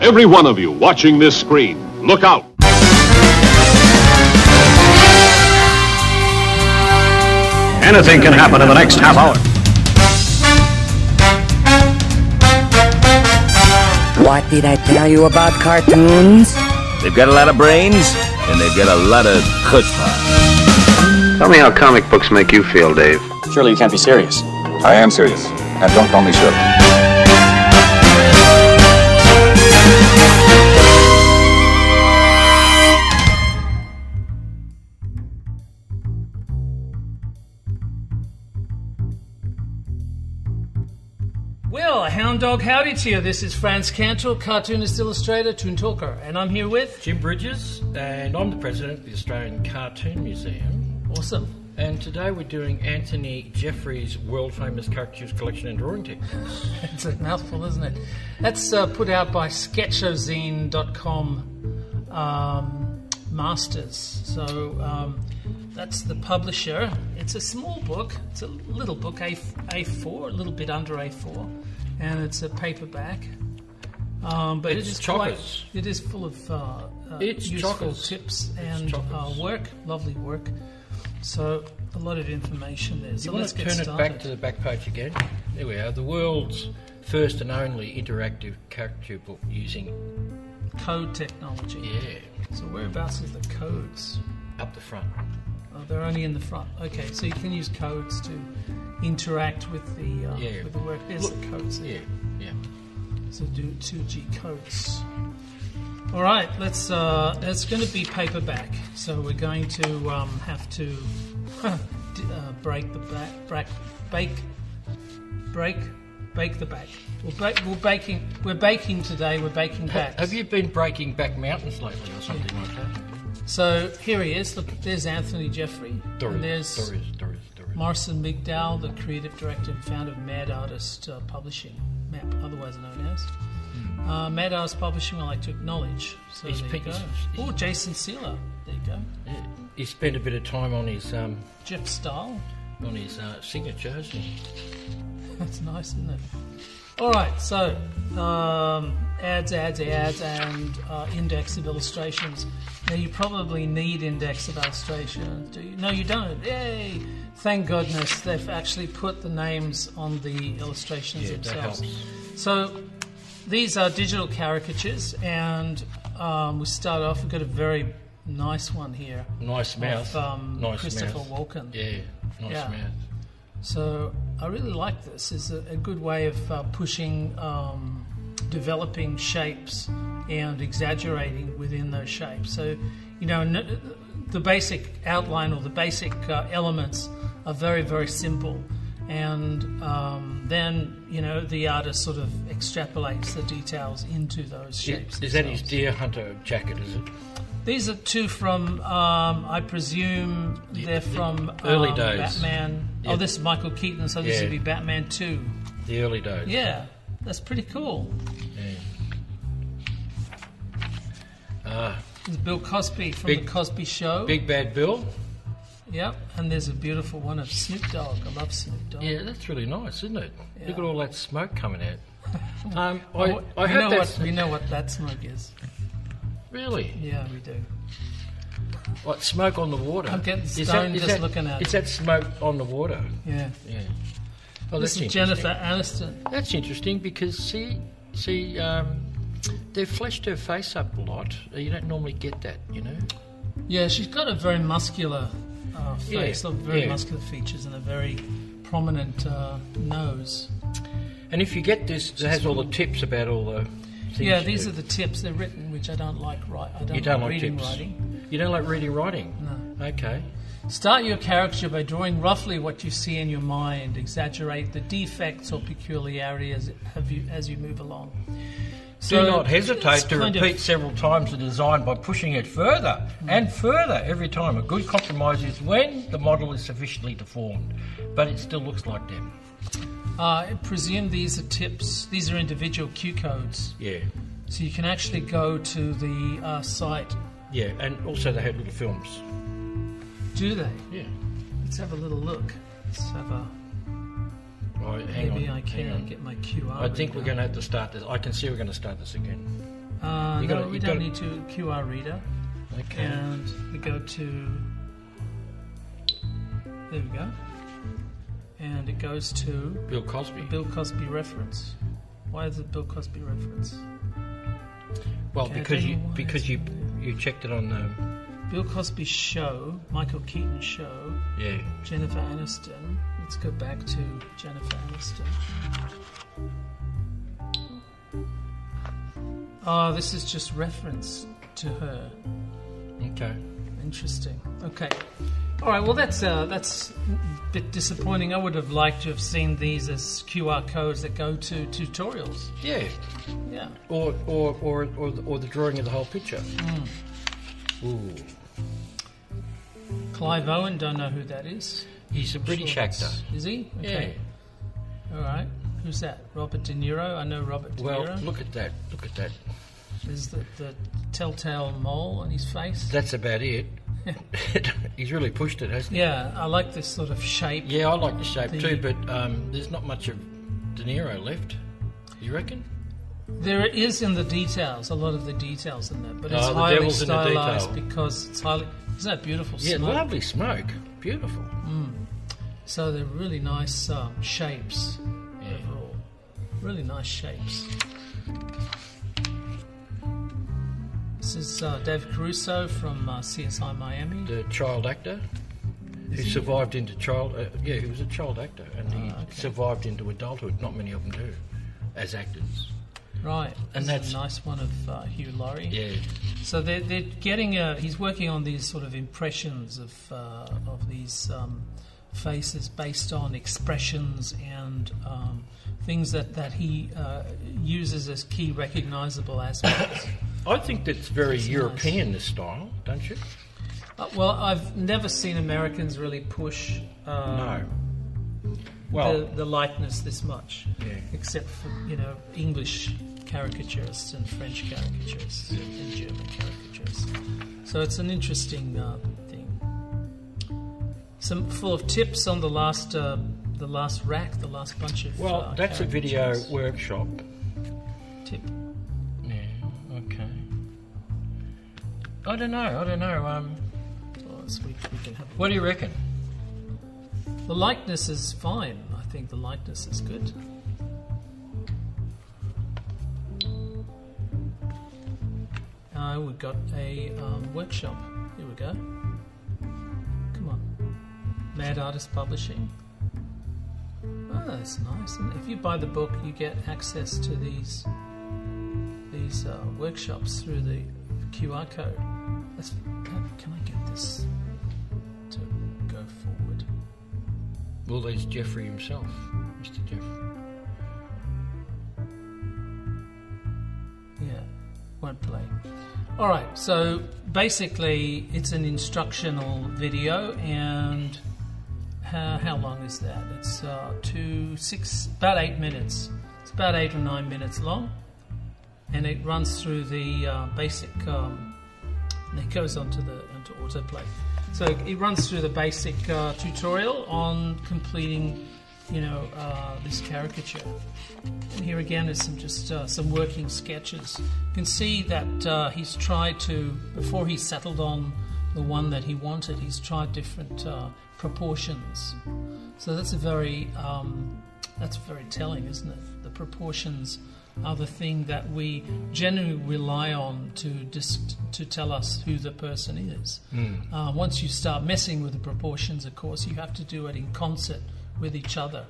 Every one of you watching this screen, look out! Anything can happen in the next half hour. What did I tell you about cartoons? They've got a lot of brains, and they've got a lot of chutzpah. Tell me how comic books make you feel, Dave. Surely you can't be serious. I am serious, and don't call me Shirley. Well, Hound Dog howdy to you. This is Frantz Kantor, cartoonist, illustrator, Toon Talker, and I'm here with Jim Bridges, and I'm the president of the Australian Cartoon Museum. Awesome. And today we're doing Anthony Geoffroy's world-famous Caricatures collection and drawing techniques. It's a mouthful, isn't it? That's put out by sketchozine.com Masters. So that's the publisher. It's a small book. It's a little book, A4, a little bit under A4, and it's a paperback. But it is chockers. It is full of useful tips and work, lovely work. So a lot of information there. So let's turn it back to the back page again. There we are. The world's first and only interactive caricature book using code technology. Yeah. So whereabouts is the codes? Up the front. Oh, they're only in the front. Okay, so you can use codes to interact with the with the work. There's the codes there. Yeah. So do 2G codes. All right, let's. It's going to be paperback, so we're going to have to break the back, bake the back. We're baking today. We're baking backs. Have you been breaking back mountains lately, or something like that? So here he is. Look, there's Anthony Geoffroy. Doris. And there's Morrison Migdal, the creative director and founder of Mad Artist Publishing, MAP, otherwise known as. Mad Artist Publishing, I like to acknowledge. So there you go. Oh, Jason Seiler. There you go. Yeah. He spent a bit of time on his Jeff Stahl. On his signature, hasn't he? That's nice, isn't it? All right, so ads, and index of illustrations. Now, you probably need index of illustrations, do you? No, you don't. Yay! Thank goodness they've actually put the names on the illustrations themselves. That helps. So these are digital caricatures, and we start off. We've got a very nice one here. Nice mouth. Nice Christopher Walken. Yeah, nice mouth. So I really like this. It's a good way of pushing, developing shapes and exaggerating within those shapes. So, you know, the basic outline or the basic elements are very, very simple. And then, you know, the artist sort of extrapolates the details into those shapes. Is that his deer hunter jacket, is it? These are two from, I presume they're from early days. Batman. Yeah. Oh, this is Michael Keaton, so this would be Batman 2. The early days. Yeah, that's pretty cool. Yeah. There's Bill Cosby from The Cosby Show. Big Bad Bill. Yep, and there's a beautiful one of Snoop Dogg. I love Snoop Dogg. Yeah, that's really nice, isn't it? Yeah. Look at all that smoke coming out. We know what that smoke is. Really? Yeah, we do. What, smoke on the water? I'm getting stoned just looking at it. Is that smoke on the water? Yeah. Yeah. Oh, this is Jennifer Aniston. That's interesting because, see, they've fleshed her face up a lot. You don't normally get that, you know? Yeah, she's got a very muscular face, very muscular features and a very prominent nose. And if you get this, it has all the tips about all the... Yeah, these are the tips. They're written, which I don't like. You don't like reading tips? Writing. You don't like reading writing? No. Okay. Start your caricature by drawing roughly what you see in your mind. Exaggerate the defects or peculiarities as you move along. Do not hesitate to repeat several times the design by pushing it further and further every time. A good compromise is when the model is sufficiently deformed, but it still looks like them. I presume these are tips. These are individual Q codes. Yeah. So you can actually go to the site. Yeah, and also they have little films. Do they? Yeah. Let's have a little look. Let's have a... Right, maybe I can get my QR. I think we're going to have to start this. I can see we're going to start this again. No, we don't need to QR reader. Okay. And we go to... There we go. And it goes to... Bill Cosby. The Bill Cosby reference. Why is it Bill Cosby reference? Well, because you checked it on the... Bill Cosby show, Michael Keaton show. Yeah. Jennifer Aniston. Let's go back to Jennifer Aniston. Oh, this is just reference to her. Okay. Interesting. Okay. All right. Well, that's a bit disappointing. I would have liked to have seen these as QR codes that go to tutorials. Yeah. Yeah. Or the drawing of the whole picture. Ooh. Clive Owen. Don't know who that is. He's a British actor. Is he? Okay. Yeah. All right. Who's that? Robert De Niro. I know Robert De Niro. Well, look at that. Look at that. Is the telltale mole on his face? That's about it. He's really pushed it, hasn't he? Yeah, I like this sort of shape. Yeah, I like the shape too, but there's not much of De Niro left. You reckon? There is in the details, a lot of the details in there, but it's highly stylized because it's highly... Isn't that beautiful smoke? Yeah, lovely smoke. Beautiful. So they're really nice shapes overall. Really nice shapes. This is David Caruso from CSI Miami. The child actor who survived into child... he was a child actor and he survived into adulthood. Not many of them do, as actors. Right. And that's a nice one of Hugh Laurie. Yeah. So they're getting... he's working on these sort of impressions of these faces based on expressions and things that he uses as key recognisable aspects. I think that's very European, this style, don't you? Well, I've never seen Americans really push no. Well, the likeness this much, yeah. Except for, English caricaturists and French caricaturists and German caricaturists. So it's an interesting thing. Some full of tips on the last rack, the last bunch of... Well, that's a video workshop. Tip. Okay. I don't know. We can have what do you reckon? The likeness is fine. I think the likeness is good. We've got a workshop. Here we go. Come on. Mad Artist Publishing. Oh, that's nice. And if you buy the book, you get access to these workshops through the QR code. Can I get this to go forward? Well, there's Geoffroy himself, Mr. Geoffroy. Yeah, won't play. All right, so basically it's an instructional video, and how long is that? It's about 8 minutes. It's about 8 or 9 minutes long. And it runs through the basic, and it goes onto autoplay. So it runs through the basic tutorial on completing, this caricature. And here again is some working sketches. You can see that he's tried to, before he settled on the one that he wanted, he's tried different proportions. So that's very telling, isn't it? The proportions are the thing that we generally rely on to tell us who the person is. Once you start messing with the proportions, of course, you have to do it in concert with each other.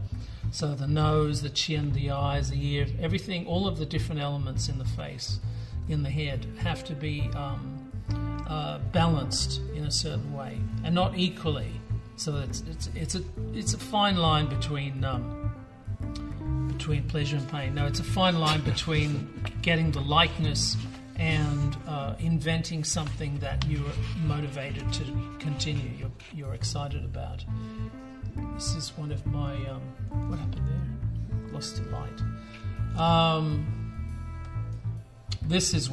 So the nose, the chin, the eyes, the ear, everything, all of the different elements in the face, in the head, have to be balanced in a certain way and not equally. So it's a fine line between pleasure and pain. No, it's a fine line between getting the likeness and inventing something that you're motivated to continue, you're excited about. This is one of my... what happened there? Lost the light. This is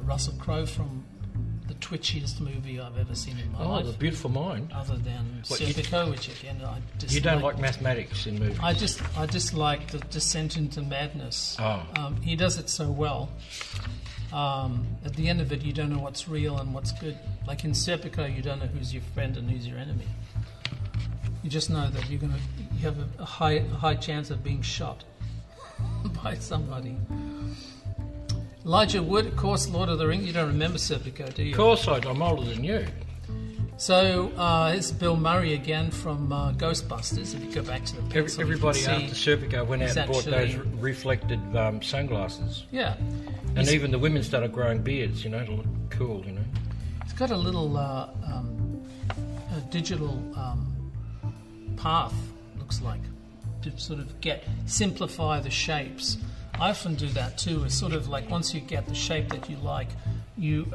Russell Crowe from the twitchiest movie I've ever seen in my life. The Beautiful Mind. Other than Serpico, which again I dislike. You don't like mathematics in movies? I dislike the descent into madness. He does it so well. At the end of it, you don't know what's real and what's good. Like in Serpico, you don't know who's your friend and who's your enemy. You just know that you have a high chance of being shot by somebody. Elijah Wood, of course, Lord of the Rings. You don't remember Serpico, do you? Of course I'm older than you. So, here's Bill Murray again from Ghostbusters. If you go back to the pencil, everybody after Serpico went out and bought those reflected sunglasses. Yeah. And even the women started growing beards, to look cool, It's got a little a digital path, looks like, to sort of simplify the shapes. I often do that too. It's sort of like once you get the shape that you like, you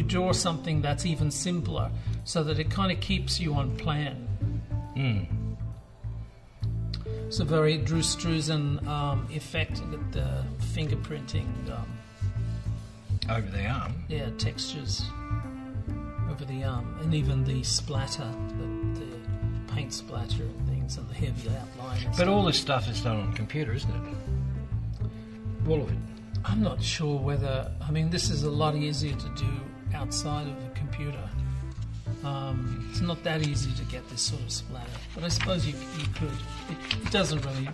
draw something that's even simpler, so that it kind of keeps you on plan. It's a very Drew Struzan effect with the fingerprinting over the arm. Yeah, textures over the arm, and even the splatter, the paint splatter and things, and the heavy outline. But all this stuff is done on computer, isn't it? All of it. I'm not sure whether... I mean, this is a lot easier to do outside of a computer. It's not that easy to get this sort of splatter, but I suppose you could. It doesn't really...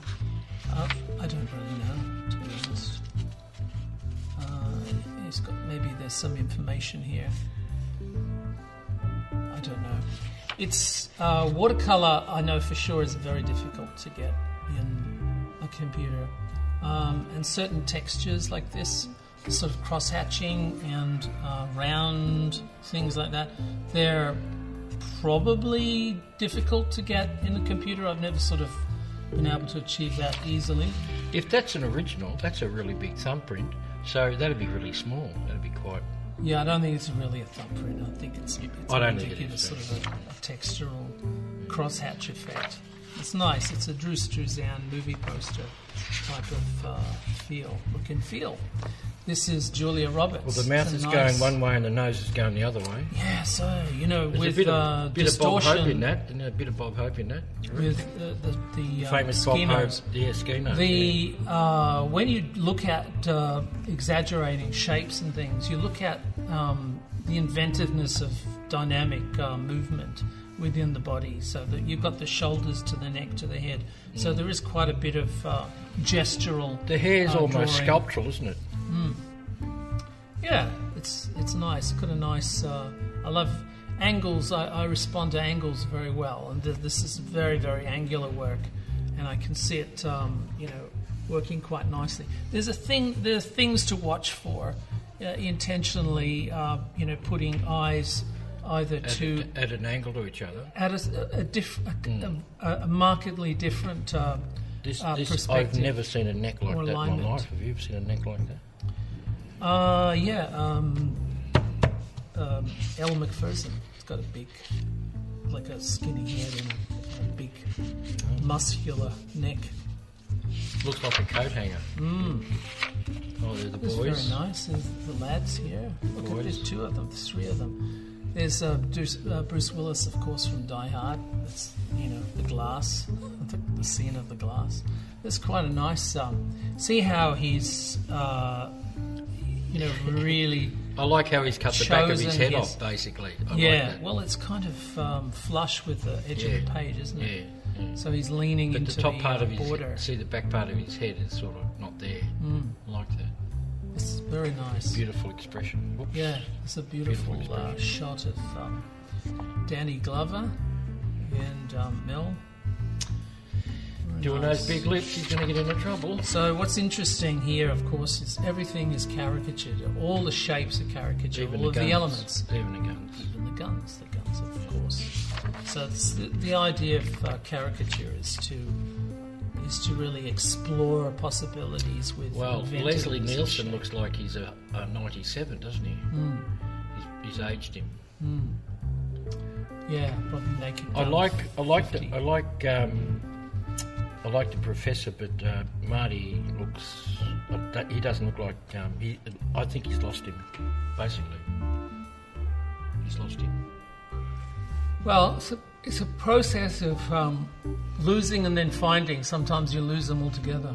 I don't really know, to be honest. Maybe there's some information here. I don't know. It's watercolor. I know for sure is very difficult to get in a computer, and certain textures like this, sort of cross-hatching and round things like that, they're probably difficult to get in a computer. I've never sort of been able to achieve that easily. If that's an original, that's a really big thumbprint. So that'd be really small. That'd be quite... Yeah, I don't think it's really a thumbprint. I think it's I don't think it is. Sort of a textural crosshatch effect. It's nice. It's a Drew Struzan movie poster type of look and feel. This is Julia Roberts. Well, the mouth is going one way and the nose is going the other way. Yeah, so, there's with a bit of distortion... Bob Hope in that. Isn't there a bit of Bob Hope in that? With the famous ski Bob nose. Hope, yeah, ski nose. When you look at exaggerating shapes and things, you look at the inventiveness of dynamic movement within the body, so that you've got the shoulders to the neck to the head. So there is quite a bit of gestural. The hair's almost drawing. sculptural, isn't it? Yeah, it's nice. Got a nice. I love angles. I respond to angles very well, and this is very, very angular work, and I can see it, working quite nicely. There are things to watch for, intentionally, putting eyes either at an angle to each other, at a markedly different perspective. I've never seen a neck like that in my life. Have you ever seen a neck like that? Elle Macpherson. It's got a big, like a skinny head and a big, muscular neck. Looks like a coat hanger. Oh, they're the boys. It's very nice. There's the lads here. Look, there's two of them. There's three of them. There's Bruce Willis, of course, from Die Hard. That's, the glass, the scene of the glass. There's quite a nice... see how he's... really... I like how he's cut the back of his head off, basically. I like that. Well, it's kind of flush with the edge of the page, isn't it? Yeah. So he's leaning into the top part of his border. See, the back part of his head is sort of not there. I like that. It's very nice. Beautiful expression. Whoops. Yeah, it's a beautiful shot of Danny Glover and Mel. Doing those big lips, he's going to get into trouble. So what's interesting here, of course, is everything is caricatured. All the shapes are caricatured. All of the elements. Even the guns. Even the guns, of course. So it's the idea of caricature is to really explore possibilities with. Well, Leslie Nielsen looks like he's a 97, doesn't he? He's aged him. Yeah, probably naked. I like the professor, but Marty looks. He doesn't look like. I think he's lost him, basically. He's lost him. Well, it's a process of losing and then finding. Sometimes you lose them altogether.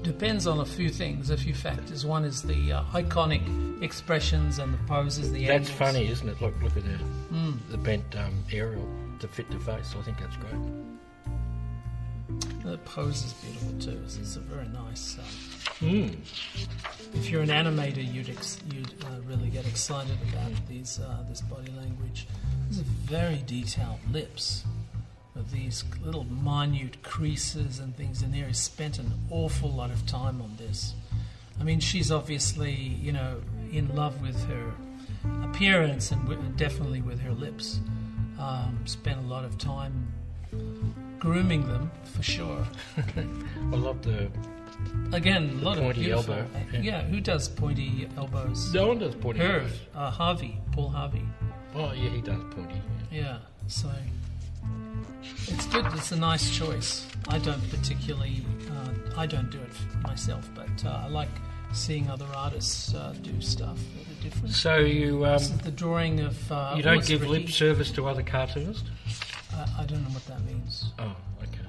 Depends on a few things, a few factors. One is the iconic expressions and the poses, the angles. That's funny, isn't it? Look at the bent aerial to fit the face. I think that's great. The pose is beautiful too. It's a very nice. If you're an animator, you'd really get excited about this body language. These are very detailed lips with these little minute creases and things in there. He's spent an awful lot of time on this. I mean, she's obviously, in love with her appearance and definitely with her lips. Spent a lot of time grooming them, for sure. I love a lot of pointy beautiful elbow. Yeah. Who does pointy elbows? No one does pointy elbows. Paul Harvey. Oh, yeah, he does pointy. Yeah, so it's good. It's a nice choice. I don't particularly, I don't do it myself, but I like seeing other artists do stuff that are different. So this is the drawing of... you don't give lip service to other cartoonists? I don't know what that means. Oh, okay.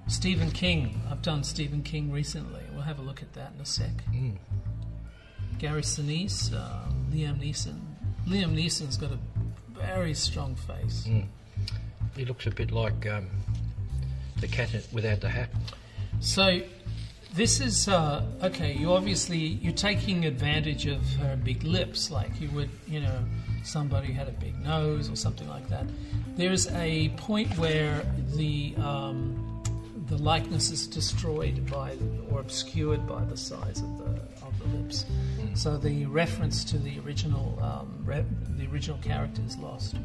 Stephen King. I've done Stephen King recently. We'll have a look at that in a sec. Gary Sinise, Liam Neeson. Liam Neeson's got a very strong face. He looks a bit like the cat without the hat. So this is okay. You're taking advantage of her big lips, like you would, somebody who had a big nose or something like that. There's a point where the likeness is destroyed or obscured by the size of the lips. So the reference to the original character is lost.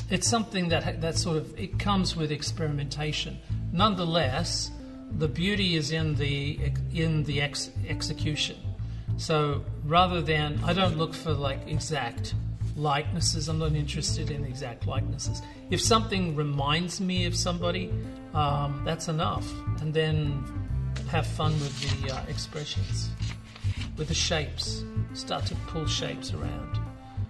It's something that sort of it comes with experimentation. Nonetheless, the beauty is in the execution. So rather than I don't look for like exact likenesses. I'm not interested in exact likenesses. If something reminds me of somebody, that's enough. And then have fun with the expressions, with the shapes. Start to pull shapes around.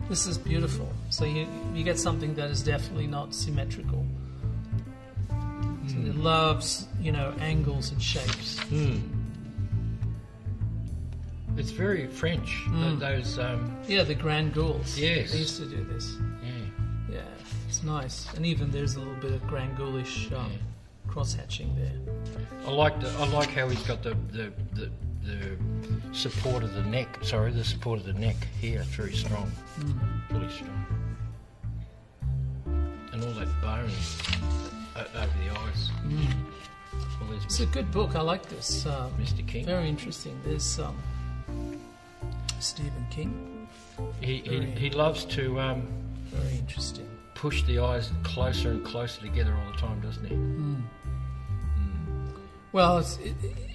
This is beautiful. So you get something that is definitely not symmetrical. So it loves, angles and shapes. It's very French. Those. The Grand Gauls. Yes. They used to do this. Yeah. Yeah, it's nice. And even there's a little bit of Grand Gaulish cross-hatching there. I like how he's got the support of the neck. Sorry, the support of the neck here. It's very strong. Really strong. And all that bone over the eyes. Well, it's a good book. I like this. Mr. King. Very interesting. There's Stephen King. He loves to very interesting. Push the eyes closer and closer together all the time, doesn't he? Well,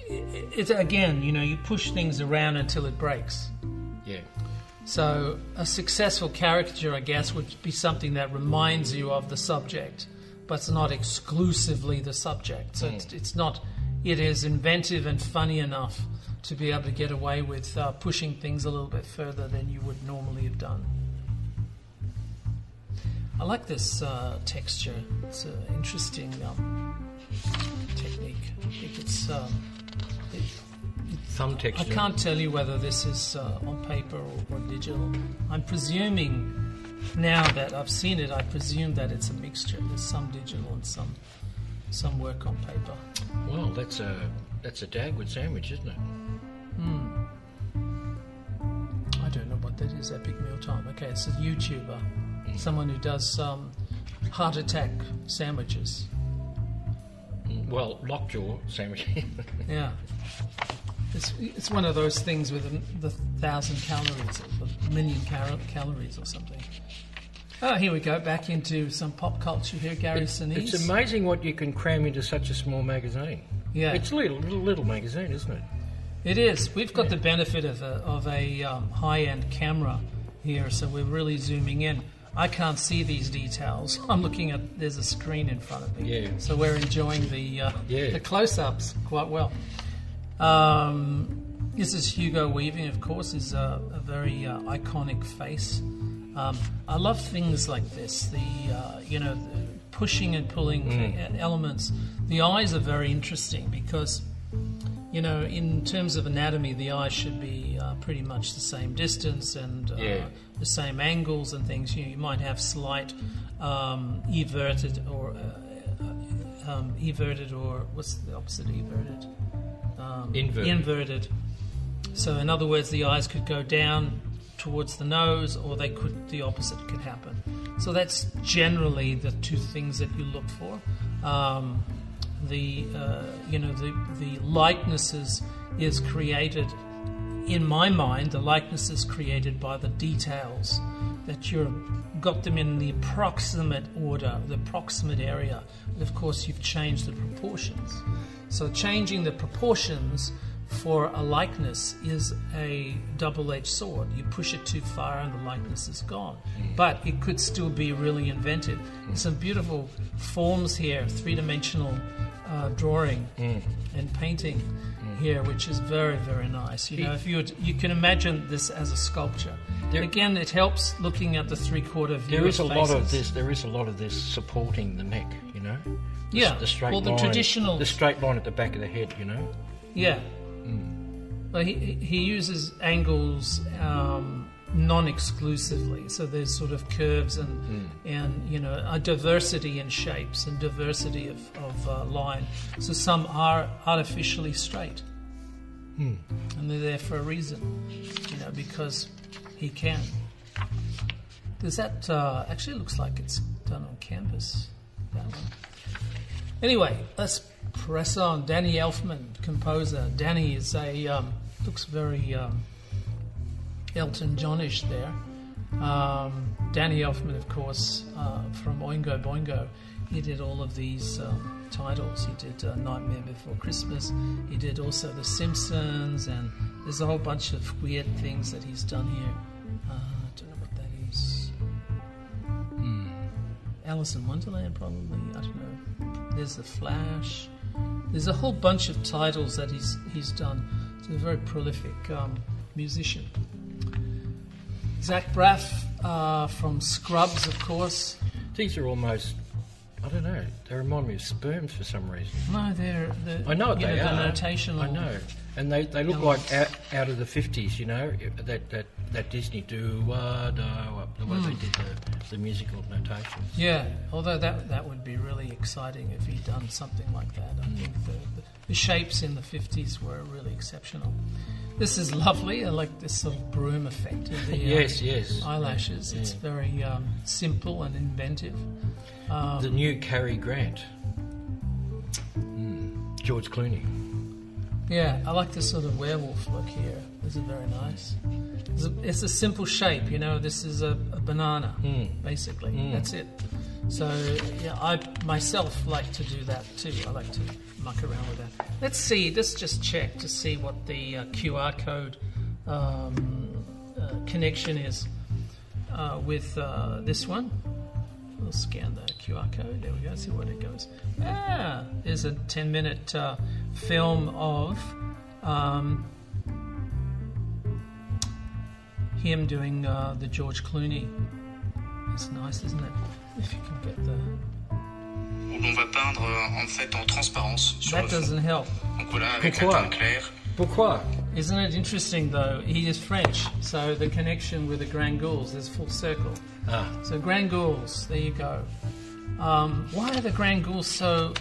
it's again, you push things around until it breaks. Yeah. So a successful caricature, I guess, would be something that reminds you of the subject, but it's not exclusively the subject. So it's not. It is inventive and funny enough to be able to get away with pushing things a little bit further than you would normally have done. I like this texture. It's an interesting technique. I think it's thumb texture. I can't tell you whether this is on paper or digital. I'm presuming, now that I've seen it, I presume that it's a mixture. There's some digital and some work on paper. Well, that's a Dagwood sandwich, isn't it? I don't know what that is. Epic Mealtime. Okay, it's a YouTuber, someone who does heart attack sandwiches. Well, lockjaw sandwich. Yeah. It's one of those things with the 1,000 calories or the million calories or something. Oh, here we go. Back into some pop culture here. Gary Sinise. It's amazing what you can cram into such a small magazine. Yeah. It's a little magazine, isn't it? It is. We've got the benefit of a high-end camera here, so we're really zooming in. I can't see these details. I'm looking at, there's a screen in front of me. Yeah. So we're enjoying the close-ups quite well. This is Hugo Weaving, of course, is a very iconic face. I love things like this, the pushing and pulling elements. The eyes are very interesting because, in terms of anatomy, the eyes should be pretty much the same distance and the same angles and things. You might have slight everted or what's the opposite of everted? Inverted. So in other words, the eyes could go down towards the nose, or the opposite could happen. So that's generally the two things that you look for. The likenesses is created, in my mind, the likeness is created by the details that you've got them in the approximate order, the approximate area. But of course, you've changed the proportions. So changing the proportions for a likeness is a double-edged sword. You push it too far and the likeness is gone. But it could still be really inventive. There's some beautiful forms here, three-dimensional drawing and painting here, which is very, very nice. If you can imagine this as a sculpture. Again, it helps looking at the three-quarter view. There is a lot of this supporting the neck. The straight line. Traditional, the straight line at the back of the head. Yeah. Well, he uses angles non-exclusively, so there's sort of curves and a diversity in shapes and diversity of line. So some are artificially straight, and they're there for a reason, because he can. Does that actually looks like it's done on canvas? That one. Anyway, let's press on. Danny Elfman, composer. Danny is looks very Elton Johnish there. Danny Elfman, of course, from Oingo Boingo. He did all of these titles. He did Nightmare Before Christmas. He did also The Simpsons, and there's a whole bunch of weird things that he's done here. I don't know what that is. Alice in Wonderland, probably. I don't know. There's The Flash. There's a whole bunch of titles that he's done. He's a very prolific musician. Zach Braff from Scrubs, of course. These are almost, I don't know, they remind me of sperms for some reason. No, I know what they are. The notational. I know. And they look like out of the 50s, that Disney the way they did the musical notations. Yeah, although that would be really exciting if he'd done something like that. I think the shapes in the 50s were really exceptional. This is lovely. I like this sort of broom effect of the eyelashes. Yeah. It's very simple and inventive. The new Cary Grant. George Clooney. Yeah, I like this sort of werewolf look here. This is very nice. It's a simple shape, this is a banana, basically. That's it. So, I myself like to do that too. I like to muck around with that. Let's just check to see what the QR code connection is with this one. We'll scan the QR code. There we go. See what it goes. There's a 10-minute film of him doing the George Clooney. It's nice, isn't it? If you can get the... On va peindre en fait en transparence sur that doesn't help. Donc voilà, avec la teinte claire. Pourquoi? Isn't it interesting though? He is French, so the connection with the Grand Goules is full circle. So Grand Goules, there you go. Why are the Grand Goules so?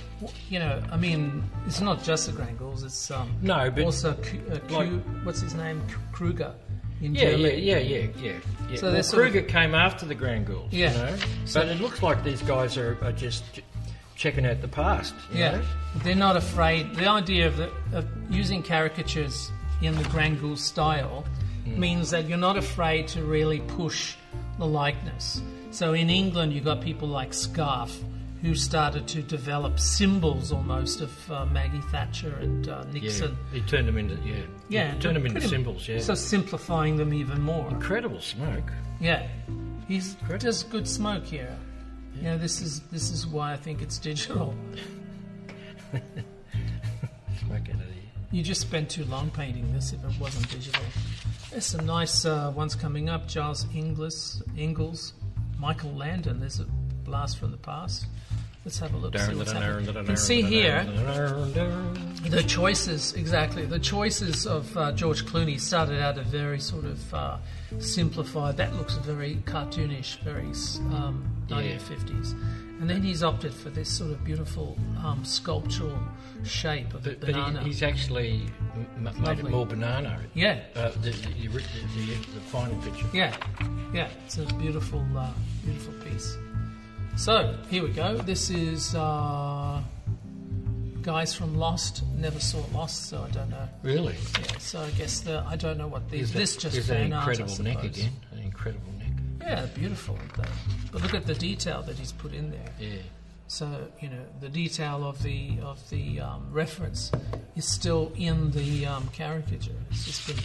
It's not just the Grand Goules. It's no, but also what's his name? Kruger. Yeah. So Kruger came after the Grand Goules, But it looks like these guys are just checking out the past. They're not afraid. The idea of using caricatures in the Grand Goule style means that you're not afraid to really push the likeness. So in England, you've got people like Scarfe, who started to develop symbols almost of Maggie Thatcher and Nixon. Yeah, he turned them into turned them into symbols. Yeah, so simplifying them even more. Incredible smoke. Yeah, he does good smoke here. Yeah. This is why I think it's digital. Smoke out of here. You just spend too long painting this if it wasn't digital. There's some nice ones coming up. Giles Ingalls, Michael Landon. There's a blast from the past. Let's have a look, see what's happening. You can see here the choices, exactly. The choices of George Clooney started out a very sort of simplified, that looks very cartoonish, very 1950s. And then he's opted for this sort of beautiful sculptural shape of a banana. But he's actually made it more banana. Yeah. The final picture. Yeah. It's a beautiful, beautiful piece. So, here we go. This is guys from Lost. Never saw Lost, so I don't know. Really? Yeah, so I guess I don't know what these... This just is that fan art, incredible neck again? An incredible neck. Yeah, beautiful. But look at the detail that he's put in there. Yeah. So, the detail of the reference is still in the caricature. It's just been...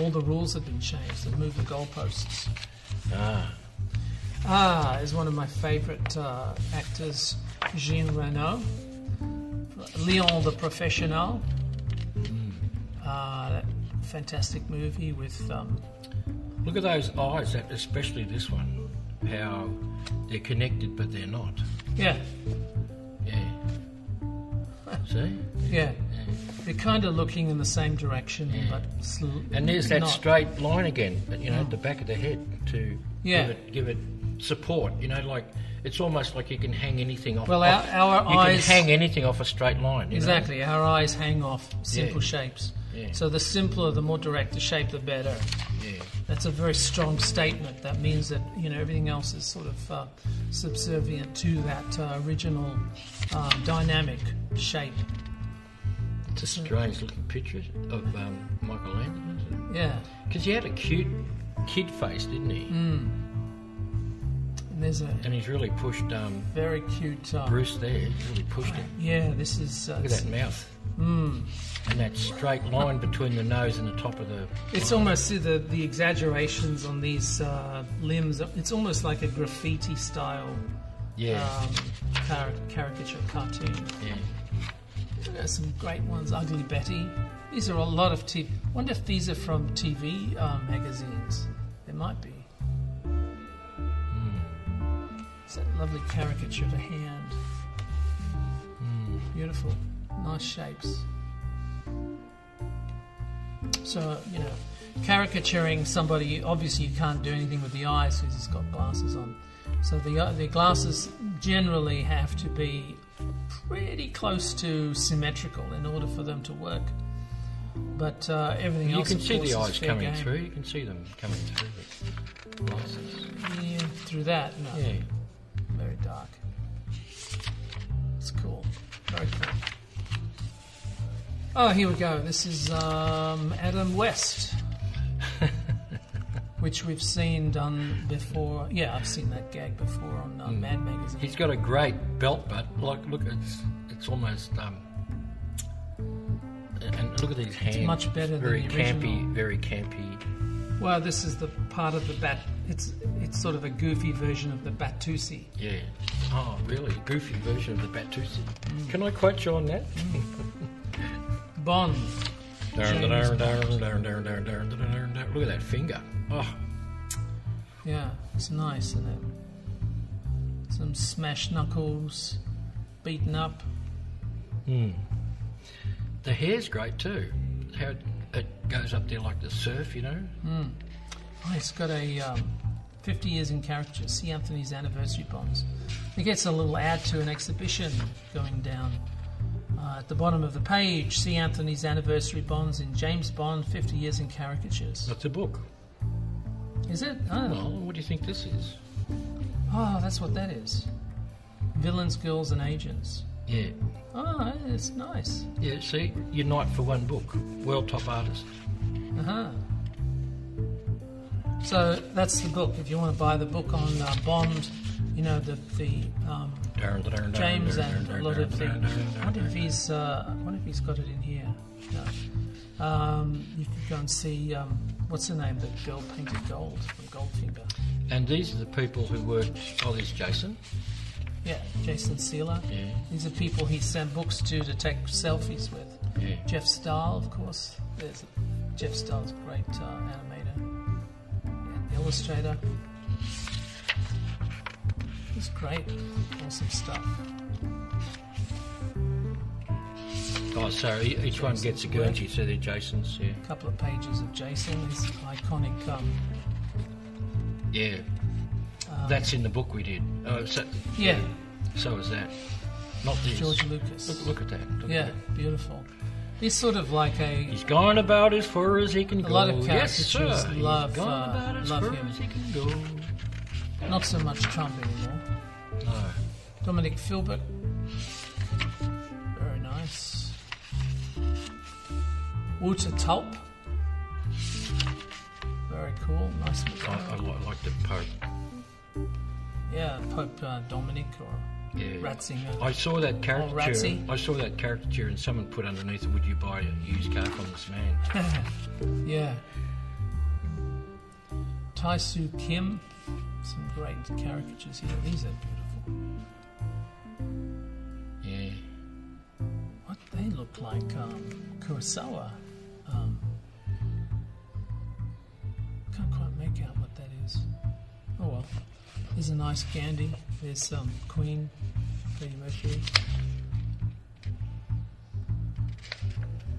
All the rules have been changed. They've moved the goalposts. Is one of my favourite actors, Jean Reno, Leon the Professional. That fantastic movie with... Look at those eyes, especially this one, how they're connected but they're not. Yeah. Yeah. See? Yeah. They're kind of looking in the same direction, but and there's that not. straight line again, at the back of the head to give it support. Like it's almost like you can hang anything off. Well, our eyes can hang anything off a straight line. Exactly, our eyes hang off simple shapes. Yeah. So the simpler, the more direct the shape, the better. Yeah. That's a very strong statement. That means that everything else is sort of subservient to that original dynamic shape. It's a strange looking picture of Michael Landon, isn't it? Yeah. Because he had a cute kid face, didn't he? And he's really pushed very cute Bruce there. He's really pushed him. Yeah, this is... Look at that mouth. And that straight line between the nose and the top of the... It's almost the exaggerations on these limbs. It's almost like a graffiti style caricature cartoon. Yeah. There's some great ones. Ugly Betty. These are a lot of TV. I wonder if these are from TV magazines. There might be. It's that lovely caricature of a hand. Beautiful. Nice shapes. So, caricaturing somebody, obviously you can't do anything with the eyes because he's got glasses on. So the glasses generally have to be pretty close to symmetrical in order for them to work. But everything else, you can see of course, the eyes is fair coming game. through. You can see them coming through the glasses. Yeah, through that, no. Yeah. Very dark. It's cool. Very cool. Oh, here we go. This is Adam West, which we've seen done before. Yeah, I've seen that gag before on Mad Magazine. He's got a great belt, but look, it's almost and look at these hands. It's much better very than the original. campy, very campy. Well, this is the part of the bat. It's sort of a goofy version of the Batusi. Yeah. Oh, really? A goofy version of the Batusi. Can I quote you on that? Bond. Look at that finger. Oh. Yeah, it's nice, isn't it? Some smashed knuckles, beaten up. The hair's great too. How it goes up there like the surf, Oh, it's got a 50 years in Caricatures, C. Anthony's anniversary bonds. It gets a little ad to an exhibition going down. At the bottom of the page, C. Anthony's anniversary bonds in James Bond, 50 years in Caricatures. That's a book. Is it? Oh. Well, what do you think this is? Oh, that's what that is. Villains, Girls and Agents. Yeah. Oh, it's nice. Yeah, see, unite for one book. World top artist. Uh-huh. So that's the book. If you want to buy the book on Bond, the James and a lot of the... I wonder if he's got it in here. No. You can go and see, what's the name? The girl painted gold from Goldfinger. And these are the people who worked... Oh, there's Jason. Yeah, Jason Seiler. Yeah. These are people he sent books to take selfies with. Yeah. Jeff Stahl, of course. Jeff Stahl's a great animator and illustrator. It's great. Awesome stuff. Oh, so each one gets a Guernsey, so they're Jason's, yeah. A couple of pages of Jason, his iconic... yeah. That's in the book we did. Yeah. So is that. Not this. George Lucas. Look at that. Look yeah, at that. Beautiful. He's sort of like a... He's gone about as far as he can go. A lot of Caricatures love, He's gone about as love far him. as he can go. Not so much Trump anymore. No. Dominic Philibert. Very nice. Wouter Tulp. Very cool. Nice. I like the Pope. Yeah, Pope Dominic or Ratzinger. I saw that caricature. Ratzi. I saw that caricature, and someone put underneath it, "Would you buy a used car from this man?" Yeah. Tae Soo-Kim. Some great caricatures here. These are beautiful. Yeah. What they look like? Kurosawa. Can't quite make out what that is. Oh well. There's a nice Gandhi. There's Queen, Freddie Mercury.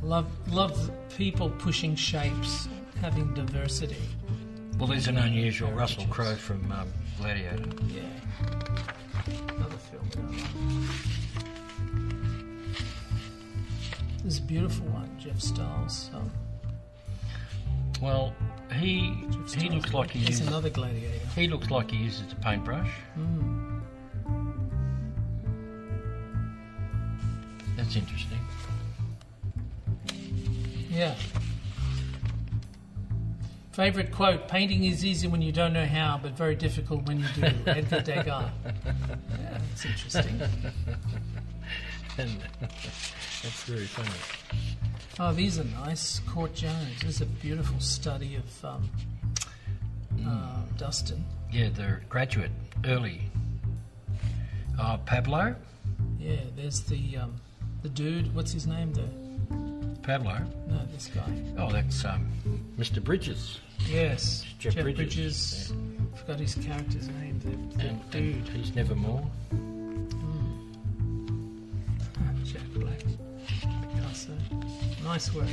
Love people pushing shapes, having diversity. Well, there's an unusual Russell Crowe from Gladiator. Yeah. Another film that I like. This is a beautiful one, Jeff Stahl's. Well, he looks like he uses another Gladiator. He looks like he uses a paintbrush. That's interesting. Yeah. Favourite quote, painting is easy when you don't know how, but very difficult when you do. Edgar Degas. Yeah, that's interesting. That's very funny. Oh, these are nice. Court Jones. This is a beautiful study of Dustin. Yeah, the graduate, early. Pablo? Yeah, there's the dude, what's his name? Pablo? No, this guy. Oh, that's Mr. Bridges. Yes, Jeff Bridges. Yeah. Forgot his character's name. The dude. And he's Nevermore. Jack Black. Picasso. Nice work.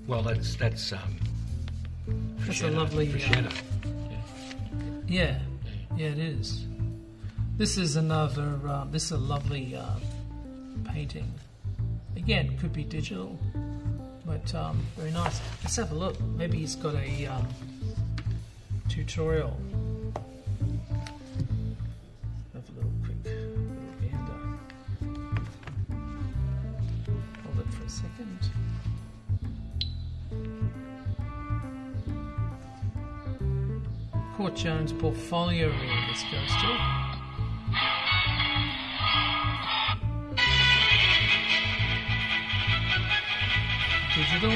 Well, that's That's a lovely... Yeah, it is. This is another... this is a lovely painting. Again, could be digital, but very nice. Let's have a look. Maybe he's got a tutorial. Have a little quick gander. Hold it for a second. Court Jones portfolio reel this goes to. Digital.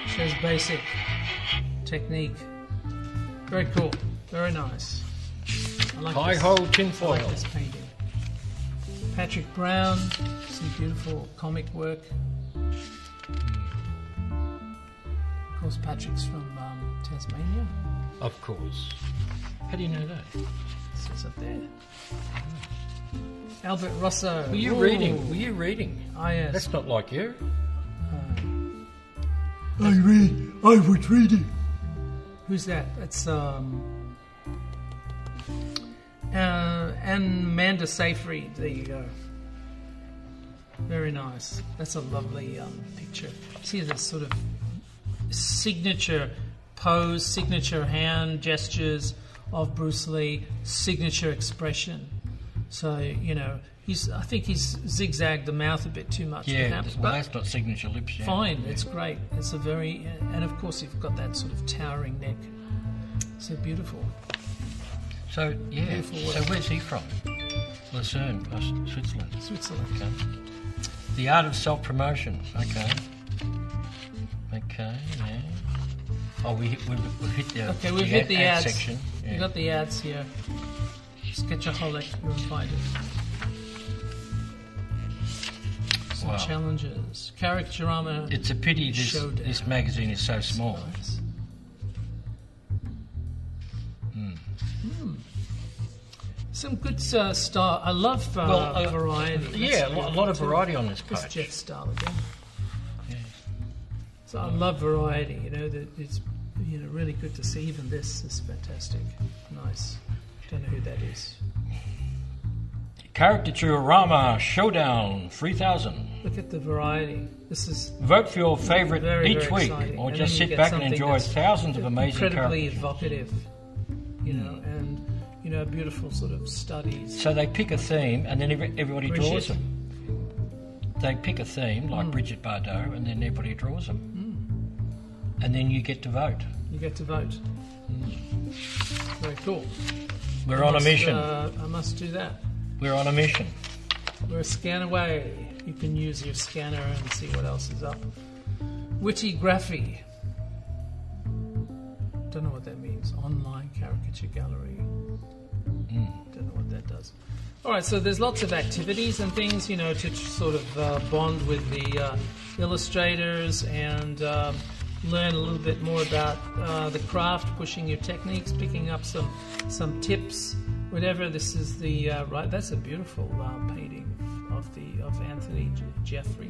Shows basic technique. Very cool. Very nice. I like Hi-ho tinfoil. I like this painting. Patrick Brown, some beautiful comic work. Of course, Patrick's from Tasmania. Of course. How do you know that? It's up there. Alberto Russo. Were you reading? Oh, yes. That's not like you. I was reading. Who's that? That's Amanda Seyfried. There you go. Very nice. That's a lovely picture. See this sort of signature pose, signature hand gestures of Bruce Lee, signature expression. So, you know, I think he's zigzagged the mouth a bit too much. Yeah, perhaps, well, that's not signature lips yet. Fine, it's great. It's a very... And, of course, you've got that sort of towering neck. So beautiful. So, yeah. Beautiful work. So where's he from? Lucerne, Switzerland. Switzerland. Okay. The art of self-promotion. Okay. Okay, yeah. Oh, we've hit the Okay, we've hit the ads section. Yeah. We've got the ads here. Sketchaholic, you'll find it. Some challenges. Caricaturama. It's a pity this magazine is so small. Nice. Some good style. I love variety. Yeah, a lot of variety on this page. It's Jeff Stahl again. Yeah. So I love variety. You know, that it's really good to see. Even this is fantastic. Nice. Don't know who that is. Caricaturama Showdown 3000. Look at the variety. This is vote for your favourite each week, exciting. or just sit back and enjoy thousands of amazing incredibly characters. Evocative, and beautiful sort of studies. So they pick a theme, and then everybody draws them. They pick a theme like Bridget Bardot, and then everybody draws them, and then you get to vote. You get to vote. Very cool. We're on a mission. I must do that. We're on a mission. We're a scan away. You can use your scanner and see what else is up. Witty Graphy. Don't know what that means. Online caricature gallery. Don't know what that does. All right, so there's lots of activities and things, to sort of bond with the illustrators and learn a little bit more about the craft, pushing your techniques, picking up some tips. Whatever. This is the right. That's a beautiful painting of Anthony Geoffroy.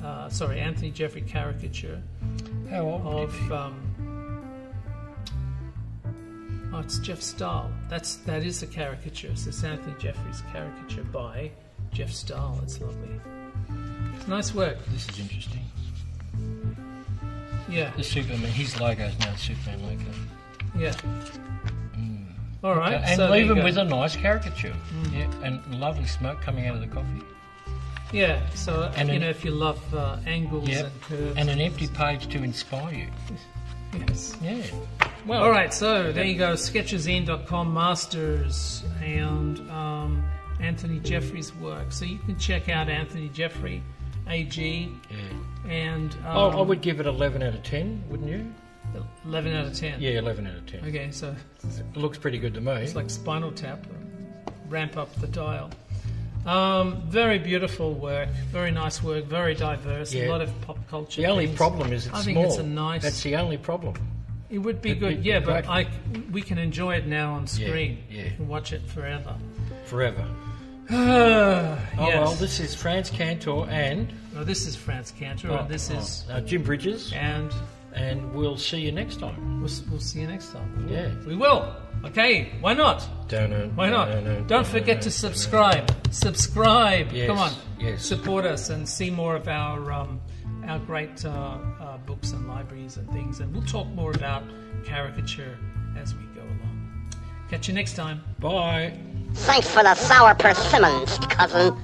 Anthony Geoffroy caricature. How old is he? It's Jeff Stahl. That is a caricature. So it's Anthony Geoffroy's caricature by Jeff Stahl. It's lovely. Nice work. This is interesting. Yeah. The Superman. His logo's now Superman logo. Yeah. All right. And so leave them with a nice caricature. Yeah, and lovely smoke coming out of the coffee. Yeah. So if you love angles and curves, and an empty page to inspire you. Yes. Yeah. Well. All right. So there you go. Sketchazine.com Masters and Anthony Geoffroy's work. So you can check out Anthony Geoffroy, AG. Yeah. And I would give it 11 out of 10, wouldn't you? 11 out of 10. Yeah, 11 out of 10. Okay, so it looks pretty good to me. It's like Spinal Tap. Ramp up the dial. Very beautiful work. Very nice work. Very diverse. Yeah. A lot of pop culture. The only problem is it's small. I think it's That's the only problem. It would be good, but we can enjoy it now on screen. Yeah. You can watch it forever. Forever. Yes. Well, this is Frantz Kantor and... No, this is Frantz Kantor, and this is... Jim Bridges. And we'll see you next time. We'll see you next time. Yeah. We will. Okay, why not? Why not? Don't forget to subscribe. Subscribe. Yes. Come on. Yes. Support us and see more of our great books and libraries and things. And we'll talk more about caricature as we go along. Catch you next time. Bye. Thanks for the sour persimmons, cousin.